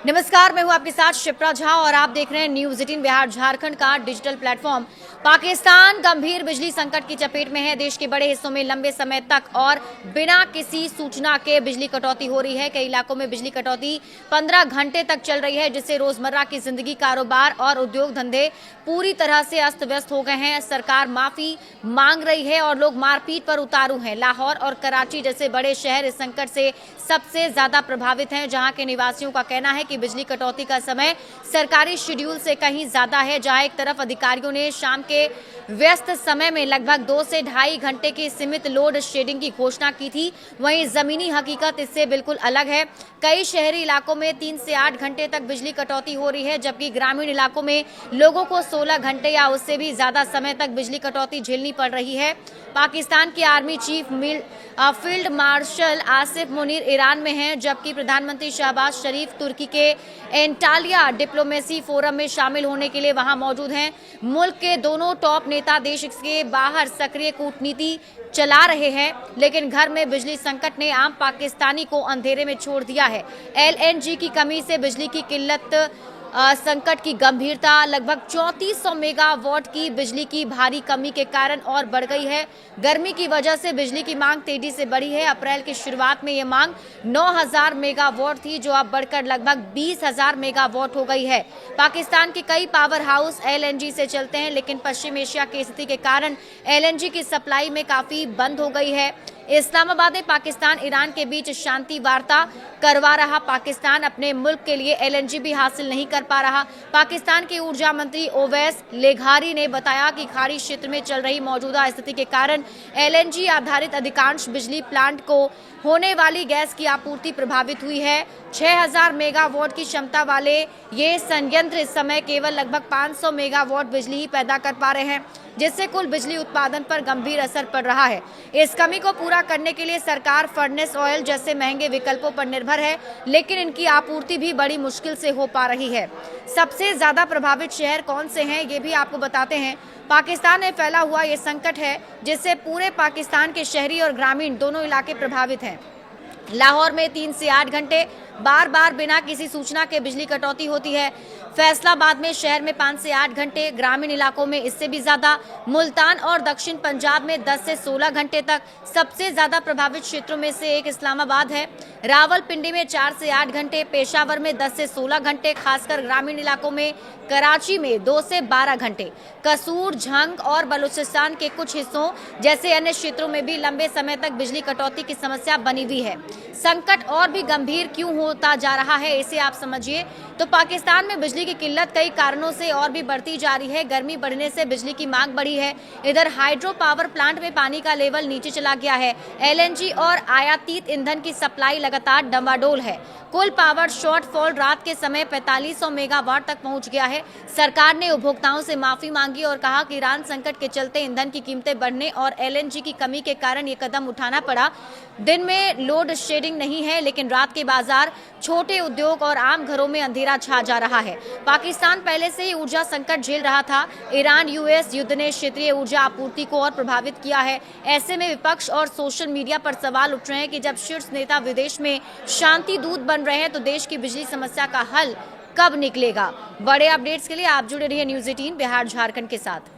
नमस्कार, मैं हूं आपके साथ शिप्रा झा और आप देख रहे हैं न्यूज 18 बिहार झारखंड का डिजिटल प्लेटफॉर्म। पाकिस्तान गंभीर बिजली संकट की चपेट में है। देश के बड़े हिस्सों में लंबे समय तक और बिना किसी सूचना के बिजली कटौती हो रही है। कई इलाकों में बिजली कटौती 15 घंटे तक चल रही है, जिससे रोजमर्रा की जिंदगी, कारोबार और उद्योग धंधे पूरी तरह से अस्त व्यस्त हो गए हैं। सरकार माफी मांग रही है और लोग मारपीट पर उतारू हैं। लाहौर और कराची जैसे बड़े शहर इस संकट से सबसे ज्यादा प्रभावित हैं, जहां के निवासियों का कहना है कि बिजली कटौती का समय सरकारी शेड्यूल से कहीं ज्यादा है। जहां एक तरफ अधिकारियों ने शाम के व्यस्त समय में लगभग 2 से ढाई घंटे की सीमित लोड शेडिंग की घोषणा की थी, वहीं जमीनी हकीकत इससे बिल्कुल अलग है। कई शहरी इलाकों में 3 से 8 घंटे तक बिजली कटौती हो रही है, जबकि ग्रामीण इलाकों में लोगों को 16 घंटे या उससे भी ज्यादा समय तक बिजली कटौती झेलनी पड़ रही है। पाकिस्तान के army chief field marshal Asif Munir Iran में हैं, जबकि प्रधानमंत्री शहबाज शरीफ तुर्की के एंटालिया डिप्लोमेसी फोरम में शामिल होने के लिए वहां मौजूद हैं। मुल्क के दोनों टॉप नेता देश के बाहर सक्रिय कूटनीति चला रहे हैं, लेकिन घर में बिजली संकट ने आम पाकिस्तानी को अंधेरे में छोड़ दिया है। एलएनजी की कमी से बिजली की किल्लत संकट की गंभीरता लगभग 3400 मेगावाट की बिजली की भारी कमी के कारण और बढ़ गई है। गर्मी की वजह से बिजली की मांग तेजी से बढ़ी है। अप्रैल की शुरुआत में ये मांग 9000 मेगावाट थी, जो अब बढ़कर लगभग 20000 मेगावाट हो गई है। पाकिस्तान के कई पावर हाउस एलएनजी से चलते हैं, लेकिन पश्चिम एशिया की स्थिति के कारण एलएनजी की सप्लाई में काफी बंद हो गई है। इस्लामाबाद में पाकिस्तान ईरान के बीच शांति वार्ता करवा रहा पाकिस्तान अपने मुल्क के लिए एलएनजी भी हासिल नहीं कर पा रहा। पाकिस्तान के ऊर्जा मंत्री ओवैस लेघारी ने बताया कि खाड़ी क्षेत्र में चल रही मौजूदा स्थिति के कारण एलएनजी आधारित अधिकांश बिजली प्लांट को होने वाली गैस की आपूर्ति प्रभावित हुई है। 6000 मेगावाट की क्षमता वाले ये संयंत्र इस समय केवल लगभग 500 मेगावाट बिजली ही पैदा कर पा रहे हैं, जिससे कुल बिजली उत्पादन पर गंभीर असर पड़ रहा है। इस कमी को पूरा करने के लिए सरकार फर्नेस ऑयल जैसे महंगे विकल्पों पर निर्भर है, लेकिन इनकी आपूर्ति भी बड़ी मुश्किल से हो पा रही है। सबसे ज्यादा प्रभावित शहर कौन से हैं, ये भी आपको बताते हैं। पाकिस्तान में फैला हुआ ये संकट है, जिससे पूरे पाकिस्तान के शहरी और ग्रामीण दोनों इलाके प्रभावित हैं। लाहौर में 3 से 8 घंटे बार बार बिना किसी सूचना के बिजली कटौती होती है। फैसलाबाद में शहर में 5 से 8 घंटे, ग्रामीण इलाकों में इससे भी ज्यादा। मुल्तान और दक्षिण पंजाब में 10 से 16 घंटे तक। सबसे ज्यादा प्रभावित क्षेत्रों में से एक इस्लामाबाद है। रावलपिंडी में 4 से 8 घंटे, पेशावर में 10 से 16 घंटे, खासकर ग्रामीण इलाकों में कराची में 2 से 12 घंटे। कसूर, झंग और बलूचिस्तान के कुछ हिस्सों जैसे अन्य क्षेत्रों में भी लंबे समय तक बिजली कटौती की समस्या बनी हुई है। संकट और भी गंभीर क्यों होता जा रहा है, इसे आप समझिए। तो पाकिस्तान में बिजली की किल्लत कई कारणों से और भी बढ़ती जा रही है। गर्मी बढ़ने से बिजली की मांग बढ़ी है। इधर हाइड्रो पावर प्लांट में पानी का लेवल नीचे चला गया है। एलएनजी और आयातित ईंधन की सप्लाई लगातार डमाडोल है। कुल पावर शॉर्टफॉल रात के समय 4500 मेगावाट तक पहुंच गया है। सरकार ने उपभोक्ताओं से माफी मांगी और कहा कि ईरान संकट के चलते ईंधन की कीमतें बढ़ने और एलएनजी की कमी के कारण ये कदम उठाना पड़ा। दिन में लोड शेडिंग नहीं है, लेकिन रात के बाजार, छोटे उद्योग और आम घरों में अंधेरा छा जा रहा है। पाकिस्तान पहले से ही ऊर्जा संकट झेल रहा था। ईरान यूएस युद्ध ने क्षेत्रीय ऊर्जा आपूर्ति को और प्रभावित किया है। ऐसे में विपक्ष और सोशल मीडिया पर सवाल उठ रहे हैं कि जब शीर्ष नेता विदेश में शांति दूत बन रहे हैं, तो देश की बिजली समस्या का हल कब निकलेगा। बड़े अपडेट्स के लिए आप जुड़े रहिए न्यूज 18 बिहार झारखंड के साथ।